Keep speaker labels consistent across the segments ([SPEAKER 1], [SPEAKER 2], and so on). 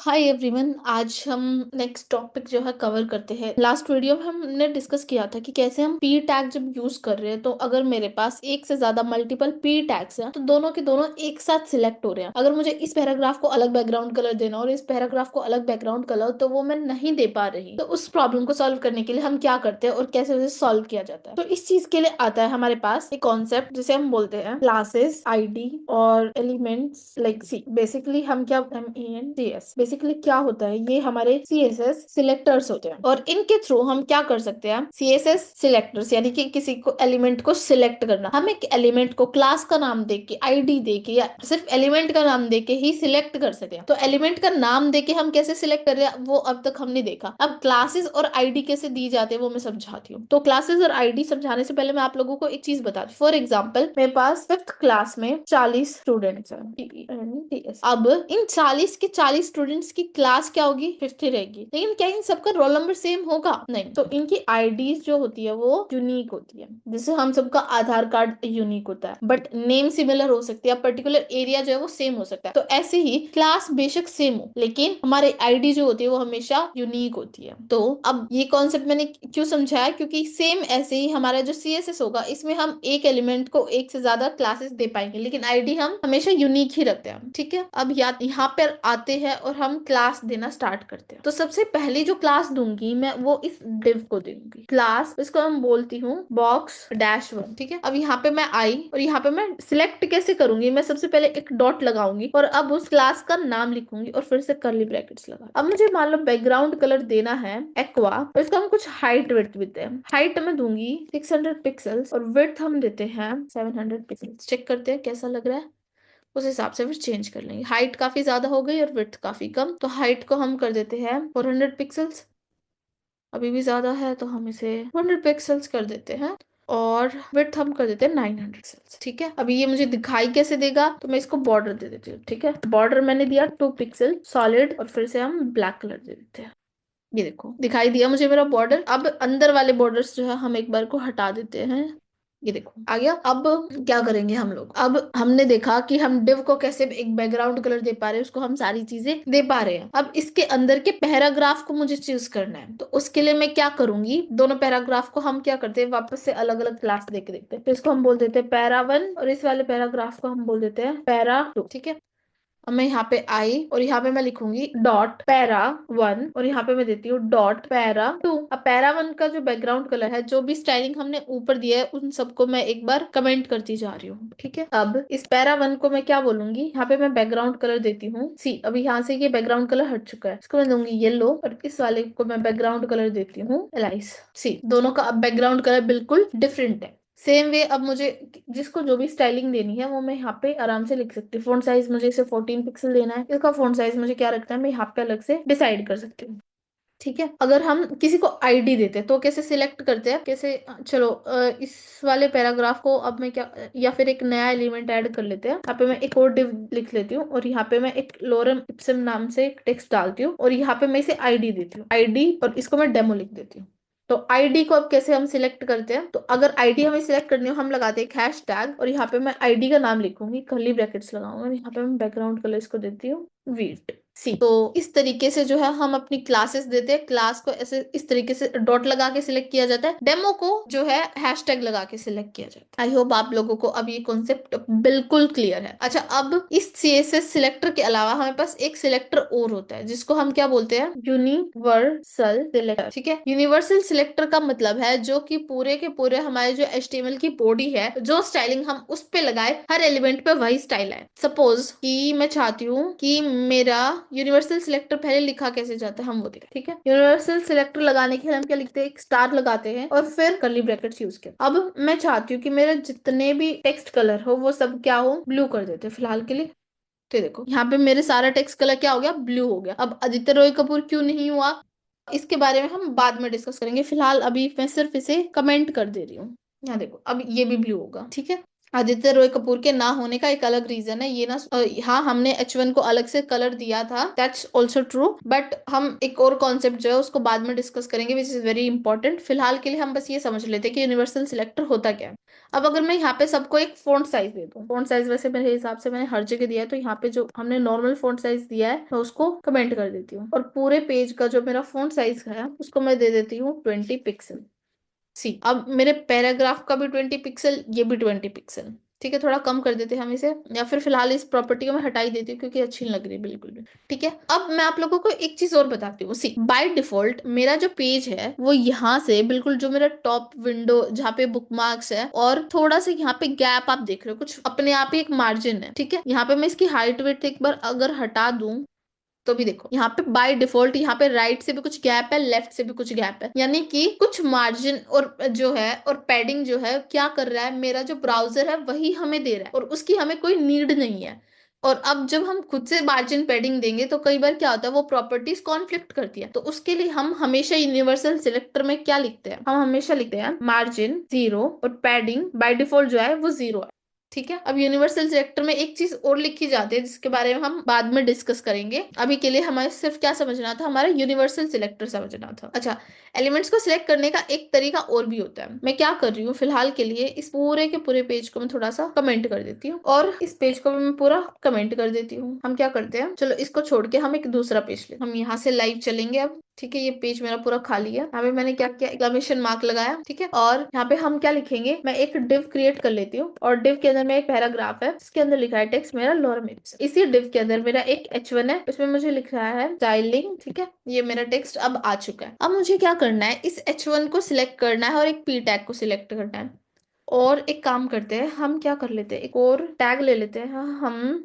[SPEAKER 1] Hi everyone, आज हम next topic जो है कवर करते हैं। लास्ट वीडियो में हमने डिस्कस किया था कि कैसे हम पी टैग जब यूज कर रहे हैं तो अगर मेरे पास एक से ज्यादा मल्टीपल पी टैग्स हैं तो दोनों के दोनों एक साथ सिलेक्ट हो रहे हैं। अगर मुझे इस पैराग्राफ को अलग बैकग्राउंड कलर देना और इस पैराग्राफ को अलग बैकग्राउंड कलर तो वो मैं नहीं दे पा रही। तो उस प्रॉब्लम को सॉल्व करने के लिए हम क्या करते हैं और कैसे उसे सॉल्व किया जाता है, तो इस चीज के लिए आता है हमारे पास एक कॉन्सेप्ट जिसे हम बोलते हैं क्लासेस, आईडी और एलिमेंट्स लाइक सी। बेसिकली हम क्या एम बेसिकली क्या होता है, ये हमारे सीएसएस सिलेक्टर्स होते हैं और इनके थ्रू हम क्या कर सकते हैं। सीएसएस सिलेक्टर्स यानी कि किसी को एलिमेंट को सिलेक्ट करना। हम एक एलिमेंट को क्लास का नाम देके, आईडी देके या सिर्फ एलिमेंट का नाम देके ही सिलेक्ट कर सकते हैं। तो एलिमेंट का नाम देके हम कैसे सिलेक्ट कर रहे हैं वो अब तक हमने देखा। अब क्लासेस और आईडी कैसे दी जाती है वो मैं समझाती हूँ। तो क्लासेस और आईडी समझाने से पहले मैं आप लोगों को एक चीज बता दूं। फॉर एग्जाम्पल, मेरे पास 5th क्लास में 40 स्टूडेंट्स हैं। अब इन 40 के 40 स्टूडेंट्स की क्लास क्या होगी, 50 रहेगी। लेकिन क्या इन सबका रोल नंबर सेम होगा? नहीं। तो इनकी आईडीज जो होती है वो यूनिक होती है। जैसे हम सबका आधार कार्ड यूनिक होता है बट नेम सिमिलर हो सकती है, पर्टिकुलर एरिया जो है वो सेम हो सकता है। तो ऐसे ही क्लास बेशक सेम हो लेकिन हमारे आईडी जो होती है वो हमेशा यूनिक होती है। तो अब ये कॉन्सेप्ट मैंने क्यों समझाया, क्योंकि सेम ऐसे ही हमारा जो सीएसएस होगा इसमें हम एक एलिमेंट को एक से ज्यादा क्लासेस दे पाएंगे लेकिन आईडी हम हमेशा यूनिक ही रखते हैं। ठीक है, अब यहाँ पर आते हैं और हम क्लास देना स्टार्ट करते हैं। तो सबसे पहली जो क्लास दूंगी मैं वो इस डिव को दूंगी क्लास, इसको हम बोलती हूँ बॉक्स डैश वन। ठीक है, अब यहाँ पे मैं आई और यहाँ पे मैं सिलेक्ट कैसे करूंगी, मैं सबसे पहले एक डॉट लगाऊंगी और अब उस क्लास का नाम लिखूंगी और फिर से कर्ली ब्रैकेट्स लगा। अब मुझे मान लो बैकग्राउंड कलर देना है एक्वा और इसको हम कुछ हाइट विड्थ देते हैं। हाइट में दूंगी 600 पिक्सल्स और विड्थ हम देते हैं 700 पिक्सल्स। चेक करते हैं कैसा लग रहा है, उस हिसाब से फिर चेंज कर लेंगे। हाइट काफी ज्यादा हो गई और विड्थ काफी कम, तो हाइट को हम कर देते हैं 400 पिक्सल्स। अभी भी ज्यादा है तो हम इसे 100 पिक्सल्स कर देते हैं और विड्थ हम कर देते हैं 900 पिक्सल्स। ठीक है, अभी ये मुझे दिखाई कैसे देगा, तो मैं इसको बॉर्डर दे देती हूँ। ठीक है, बॉर्डर मैंने दिया 2 पिक्सल सॉलिड और फिर से हम ब्लैक कलर दे देते हैं। ये देखो दिखाई दिया मुझे मेरा बॉर्डर। अब अंदर वाले बॉर्डर्स जो है हम एक बार को हटा देते हैं। ये देखो आ गया। अब क्या करेंगे हम लोग, अब हमने देखा कि हम डिव को कैसे एक बैकग्राउंड कलर दे पा रहे हैं, उसको हम सारी चीजें दे पा रहे हैं। अब इसके अंदर के पैराग्राफ को मुझे चूज करना है, तो उसके लिए मैं क्या करूंगी, दोनों पैराग्राफ को हम क्या करते हैं वापस से अलग अलग क्लास देके देखते हैं। तो इसको हम बोल देते हैं पैरा वन और इस वाले पैराग्राफ को हम बोल देते हैं पैरा टू। ठीक है, अब मैं यहाँ पे आई और यहाँ पे मैं लिखूंगी डॉट पैरा वन और यहाँ पे मैं देती हूँ डॉट पैरा टू। अब पैरा वन का जो बैकग्राउंड कलर है, जो भी स्टाइलिंग हमने ऊपर दिया है, उन सबको मैं एक बार कमेंट करती जा रही हूँ। ठीक है, अब इस पैरा वन को मैं क्या बोलूंगी, यहाँ पे मैं बैकग्राउंड कलर देती हूँ सी। अब यहाँ से ये बैकग्राउंड कलर हट चुका है, इसको मैं दूंगी येलो और इस वाले को मैं बैकग्राउंड कलर देती हूँ एलाइस सी। दोनों का अब बैकग्राउंड कलर बिल्कुल डिफरेंट है। सेम वे अब मुझे जिसको जो भी स्टाइलिंग देनी है वो मैं यहाँ पे आराम से लिख सकती हूँ। फोंट साइज मुझे इसे 14 पिक्सल देना है, इसका फोंट साइज मुझे क्या रखना है मैं यहाँ पे अलग से डिसाइड कर सकती हूँ। ठीक है, अगर हम किसी को आईडी देते हैं तो कैसे सिलेक्ट करते हैं, कैसे चलो इस वाले पैराग्राफ को अब मैं क्या, या फिर एक नया एलिमेंट ऐड कर लेते हैं। यहाँ पे मैं एक और डिव लिख लेती हूँ और यहाँ पे मैं एक लोरम इप्सिम नाम से एक टेक्स्ट डालती हूँ और यहाँ पे मैं इसे आईडी देती हूँ आईडी और इसको मैं डेमो लिख देती हूँ। तो आईडी को अब कैसे हम सिलेक्ट करते हैं, तो अगर आईडी हमें सिलेक्ट करनी हो हम लगाते हैं एक हैश टैग और यहाँ पे मैं आईडी का नाम लिखूंगी, कर्ली ब्रैकेट्स लगाऊंगा और यहाँ पे मैं बैकग्राउंड कलर इसको देती हूँ वीट सी। तो इस तरीके से जो है हम अपनी क्लासेस देते हैं। क्लास को ऐसे इस तरीके से डॉट लगा के सिलेक्ट किया जाता है, डेमो को जो है हैशटैग लगा के सिलेक्ट किया जाता है। आई होप आप लोगों को अब ये कॉन्सेप्ट बिल्कुल क्लियर है। अच्छा, अब इस सीएसएस सिलेक्टर के अलावा हमारे पास एक सिलेक्टर और होता है जिसको हम क्या बोलते हैं, यूनिवर्सल सिलेक्टर। ठीक है, यूनिवर्सल सिलेक्टर का मतलब है जो कि पूरे के पूरे हमारे जो एचटीएमएल की बॉडी है, जो स्टाइलिंग हम उस पे लगाए हर एलिमेंट पे वही स्टाइल है। सपोज कि मैं चाहती हूँ कि मेरा यूनिवर्सल सिलेक्टर पहले लिखा कैसे जाता है हम वो देखें। ठीक है, यूनिवर्सल सिलेक्टर लगाने के लिए हम क्या लिखते हैं, एक स्टार लगाते हैं और फिर कर्ली ब्रैकेट्स यूज करते हैं। अब मैं चाहती हूँ कि मेरे जितने भी टेक्स्ट कलर हो वो सब क्या हो, ब्लू कर देते हैं फिलहाल के लिए। तो देखो यहाँ पे मेरे सारा टेक्स्ट कलर क्या हो गया, ब्लू हो गया। अब आदित्य रॉय कपूर क्यों नहीं हुआ, इसके बारे में हम बाद में डिस्कस करेंगे। फिलहाल अभी मैं सिर्फ इसे कमेंट कर दे रही हूँ। यहाँ देखो अब ये भी ब्लू होगा। ठीक है, आदित्य रॉय कपूर के ना होने का एक अलग रीजन है ये ना। हाँ, हमने H1 को अलग से कलर दिया था, दैट्स ऑल्सो ट्रू, बट हम एक और कॉन्सेप्ट जो है उसको बाद में डिस्कस करेंगे विच इज वेरी इंपॉर्टेंट। फिलहाल के लिए हम बस ये समझ लेते हैं कि यूनिवर्सल सिलेक्टर होता क्या है। अब अगर मैं यहाँ पे सबको एक फॉन्ट साइज दे दूँ, फॉन्ट साइज वैसे मेरे हिसाब से मैंने हर जगह दिया है, तो यहाँ पे जो हमने नॉर्मल फॉन्ट साइज दिया है मैं उसको कमेंट कर देती हूँ, और पूरे पेज का जो मेरा फॉन्ट साइज है उसको मैं दे देती हूँ 20 पिक्सल। सी, अब मेरे पैराग्राफ का भी 20 पिक्सल, ये भी 20 पिक्सल। ठीक है, थोड़ा कम कर देते हैं हम इसे, या फिर फिलहाल इस प्रॉपर्टी को मैं हटा ही देती हूँ क्योंकि अच्छी नहीं लग रही बिल्कुल भी। ठीक है, अब मैं आप लोगों को एक चीज और बताती हूँ। सी, बाय डिफॉल्ट मेरा जो पेज है वो यहाँ से बिल्कुल जो मेरा टॉप विंडो जहाँ पे बुकमार्क्स है और थोड़ा सा यहाँ पे गैप आप देख रहे हो, कुछ अपने आप ही एक मार्जिन है। ठीक है, यहाँ पे मैं इसकी हाइट वेट एक बार अगर हटा दूं तो भी देखो यहाँ पे बाय डिफॉल्ट यहाँ पे राइट से भी कुछ गैप है, लेफ्ट से भी कुछ गैप है, यानी कि कुछ मार्जिन और जो है और पैडिंग जो है क्या कर रहा है, मेरा जो ब्राउजर है वही हमें दे रहा है और उसकी हमें कोई नीड नहीं है। और अब जब हम खुद से मार्जिन पैडिंग देंगे तो कई बार क्या होता है, वो प्रॉपर्टीज कॉन्फ्लिक्ट करती है, तो उसके लिए हम हमेशा यूनिवर्सल सिलेक्टर में क्या लिखते हैं, हम हमेशा लिखते हैं मार्जिन 0 और पैडिंग बाय डिफॉल्ट जो है वो 0 है। ठीक है, अब यूनिवर्सल सिलेक्टर में एक चीज और लिखी जाती है जिसके बारे में हम बाद में डिस्कस करेंगे। अभी के लिए हमें सिर्फ क्या समझना था, हमारा यूनिवर्सल सिलेक्टर समझना था। अच्छा, एलिमेंट्स को सिलेक्ट करने का एक तरीका और भी होता है। मैं क्या कर रही हूँ फिलहाल के लिए, इस पूरे के पूरे पेज को मैं थोड़ा सा कमेंट कर देती हूँ और इस पेज को भी मैं पूरा कमेंट कर देती हूँ। हम क्या करते हैं, चलो इसको छोड़ के हम एक दूसरा पेज ले, हम यहाँ से लाइव चलेंगे अब। ठीक है, ये पेज मेरा पूरा खाली है, यहाँ पे मैंने क्या किया, एक्सक्लेमेशन मार्क लगाया। ठीक है, और यहाँ पे हम क्या लिखेंगे, मैं एक डिव क्रिएट कर लेती हूँ और डिव के अंदर में एक पैराग्राफ है जिसके अंदर लिखा है टेक्स्ट मेरा लॉरम इप्स। इसी डिव के अंदर मेरा एक H1 है, उसमें मुझे लिख रहा है स्टाइलिंग। ठीक है, ये मेरा टेक्स्ट अब आ चुका है। अब मुझे क्या करना है, इस H1 को सिलेक्ट करना है और एक P टैग को सिलेक्ट करना है। और एक काम करते हैं, हम क्या कर लेते हैं, एक और टैग ले लेते हैं। हाँ,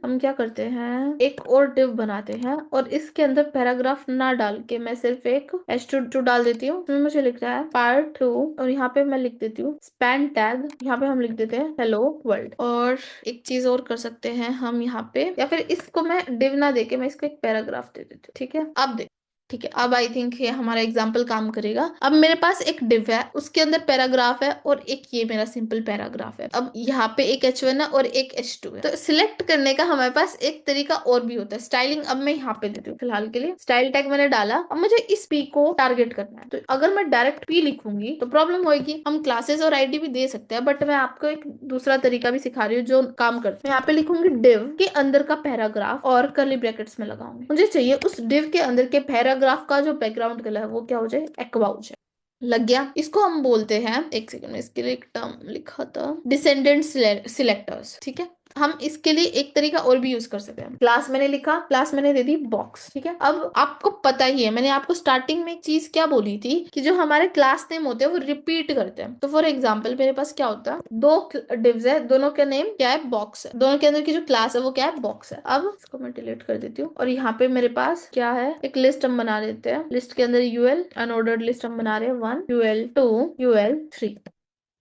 [SPEAKER 1] हम क्या करते हैं, एक और डिव बनाते हैं और इसके अंदर पैराग्राफ ना डाल के मैं सिर्फ एक H2 डाल देती हूँ। इसमें मुझे लिख रहा है पार्ट 2 और यहाँ पे मैं लिख देती हूँ स्पैन टैग, यहाँ पे हम लिख देते हैं हेलो वर्ल्ड। और एक चीज और कर सकते हैं हम यहाँ पे, या फिर इसको मैं डिव ना देके मैं इसको एक पैराग्राफ दे देती हूँ। ठीक है, अब देख, ठीक है, अब आई थिंक ये हमारा एग्जाम्पल काम करेगा। अब मेरे पास एक डिव है, उसके अंदर पैराग्राफ है और एक ये मेरा सिंपल पैराग्राफ है। अब यहाँ पे एक H1 है और एक H2 है, तो सिलेक्ट करने का हमारे पास एक तरीका और भी होता है, स्टाइलिंग। अब मैं यहाँ पे देती हूँ फिलहाल के लिए स्टाइल टैग मैंने डाला। अब मुझे इस P को टारगेट करना है, तो अगर मैं डायरेक्ट P लिखूंगी तो प्रॉब्लम होगी। हम क्लासेस और आईडी भी दे सकते हैं, बट मैं आपको एक दूसरा तरीका भी सिखा रही हूँ जो काम करता है। मैं यहाँ पे लिखूंगी डिव के अंदर का पैराग्राफ और कर्ली ब्रैकेट्स में लगाऊंगी। मुझे चाहिए उस डिव के अंदर के पैराग्राफ का जो बैकग्राउंड कलर है वो क्या हो जाए, एक्वा हो जाए। लग गया, इसको हम बोलते हैं, एक सेकंड में इसके लिए एक टर्म लिखा था, डिसेंडेंट सिलेक्टर्स। ठीक है, हम इसके लिए एक तरीका और भी यूज कर सकते हैं। क्लास मैंने लिखा, क्लास मैंने दे दी बॉक्स। ठीक है, अब आपको पता ही है मैंने आपको स्टार्टिंग में एक चीज क्या बोली थी कि जो हमारे क्लास नेम होते हैं वो रिपीट करते हैं। तो फॉर एग्जाम्पल मेरे पास क्या होता है, दो डिव्स है, दोनों का नेम क्या है, बॉक्स है, दोनों के अंदर की जो क्लास है वो क्या है, बॉक्स है। अब इसको मैं डिलीट कर देती हूँ और यहाँ पे मेरे पास क्या है, एक लिस्ट हम बना लेते हैं। लिस्ट के अंदर यूएल अनऑर्डर्ड लिस्ट हम बना रहे हैं, 1 UL 2 UL 3,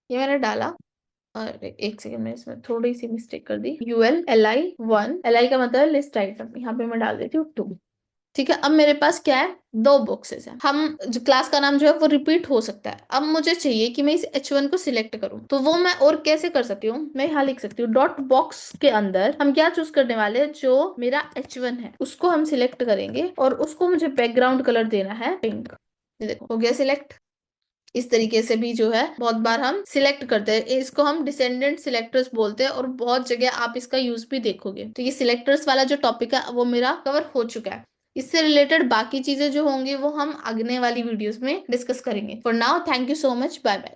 [SPEAKER 1] ये मैंने डाला। और एक सेकंड में इसमें थोड़ी सी मिस्टेक कर दी, ULLI 1, LI का मतलब है लिस्ट आइटम, यहाँ पे मैं डाल देती हूँ 2। ठीक है, अब मेरे पास क्या है, दो बॉक्सेस हैं। हम जो क्लास का नाम जो है वो रिपीट हो सकता है। अब मुझे चाहिए कि मैं इस H1 को सिलेक्ट करूं, तो वो मैं और कैसे कर सकती हूँ, मैं यहाँ लिख सकती हूँ डॉट बॉक्स के अंदर हम क्या चूज करने वाले हैं, जो मेरा H1 है उसको हम सिलेक्ट करेंगे और उसको मुझे बैकग्राउंड कलर देना है पिंक। ये देखो हो गया सिलेक्ट। इस तरीके से भी जो है बहुत बार हम सिलेक्ट करते हैं, इसको हम डिसेंडेंट सिलेक्टर्स बोलते हैं और बहुत जगह आप इसका यूज भी देखोगे। तो ये सिलेक्टर्स वाला जो टॉपिक है वो मेरा कवर हो चुका है। इससे रिलेटेड बाकी चीजें जो होंगी वो हम अगले वाली वीडियोस में डिस्कस करेंगे। For now thank you so much, bye bye.